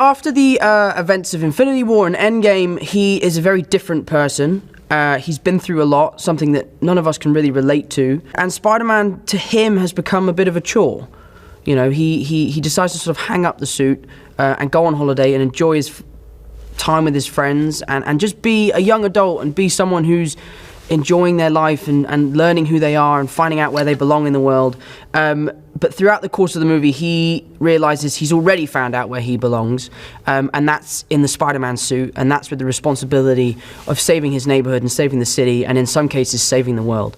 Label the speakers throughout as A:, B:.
A: After the events of Infinity War and Endgame, he is a very different person. He's been through a lot, something that none of us can really relate to. And Spider-Man, to him, has become a bit of a chore. You know, he decides to sort of hang up the suit and go on holiday and enjoy his time with his friends and just be a young adult and be someone who's enjoying their life and learning who they are and finding out where they belong in the world. But throughout the course of the movie, he realizes he's already found out where he belongs, and that's in the Spider-Man suit, and that's with the responsibility of saving his neighborhood and saving the city, and in some cases, saving the world.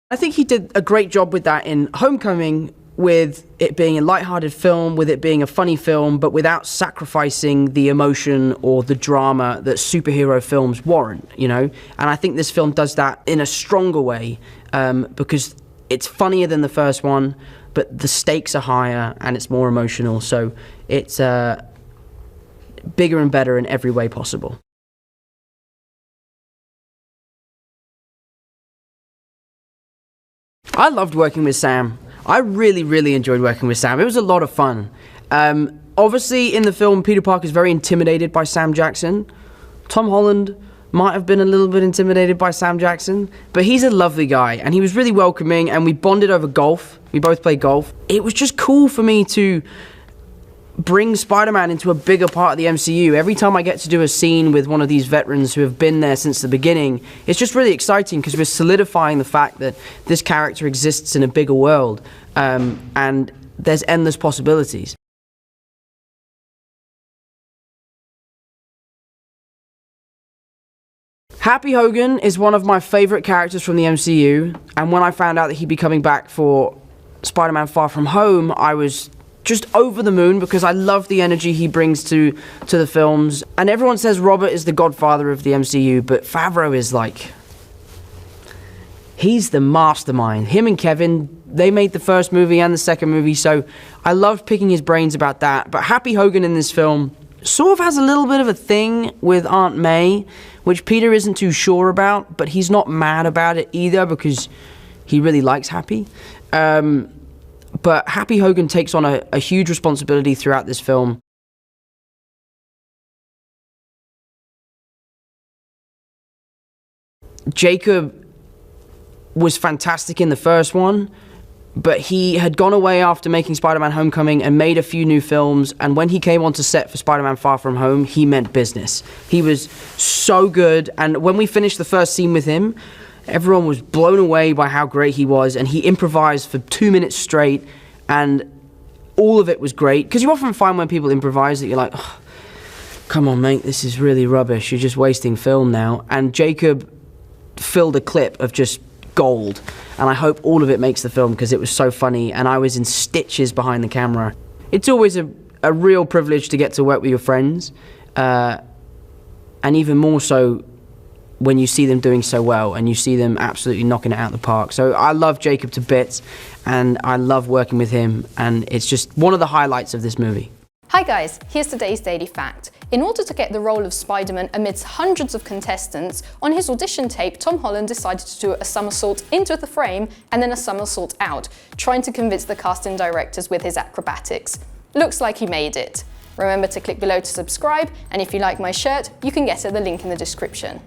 A: I think he did a great job with that in Homecoming, with it being a lighthearted film, with it being a funny film, but without sacrificing the emotion or the drama that superhero films warrant, you know? And I think this film does that in a stronger way, because it's funnier than the first one, but the stakes are higher and it's more emotional, so it's bigger and better in every way possible. I loved working with Sam. I really enjoyed working with Sam. It was a lot of fun. Obviously, in the film, Peter Parker is very intimidated by Sam Jackson. Tom Holland might have been a little bit intimidated by Sam Jackson, but he's a lovely guy, and he was really welcoming, and we bonded over golf. We both played golf. It was just cool for me to bring Spider-Man into a bigger part of the MCU. Every time I get to do a scene with one of these veterans who have been there since the beginning, it's just really exciting because we're solidifying the fact that this character exists in a bigger world, and there's endless possibilities. Happy Hogan is one of my favorite characters from the MCU, and when I found out that he'd be coming back for Spider-Man Far From Home, I was just over the moon because I love the energy he brings to the films. And everyone says Robert is the godfather of the MCU, but Favreau is like, he's the mastermind. Him and Kevin, they made the first movie and the second movie, so I loved picking his brains about that. But Happy Hogan in this film sort of has a little bit of a thing with Aunt May, which Peter isn't too sure about, but he's not mad about it either because he really likes Happy. But Happy Hogan takes on a huge responsibility throughout this film. Jacob was fantastic in the first one, but he had gone away after making Spider-Man Homecoming and made a few new films, and when he came onto set for Spider-Man Far From Home, he meant business. He was so good, and when we finished the first scene with him, everyone was blown away by how great he was, and he improvised for 2 minutes straight, and all of it was great. Because you often find when people improvise that you're like, oh, come on, mate, this is really rubbish. You're just wasting film now. And Jacob filled a clip of just gold, and I hope all of it makes the film because it was so funny, and I was in stitches behind the camera. It's always a real privilege to get to work with your friends, and even more so when you see them doing so well and you see them absolutely knocking it out of the park. So I love Jacob to bits, and I love working with him, and it's just one of the highlights of this movie.
B: Hi guys, here's today's Daily Fact. In order to get the role of Spider-Man amidst hundreds of contestants, on his audition tape, Tom Holland decided to do a somersault into the frame and then a somersault out, trying to convince the casting directors with his acrobatics. Looks like he made it. Remember to click below to subscribe, and if you like my shirt, you can get it at the link in the description.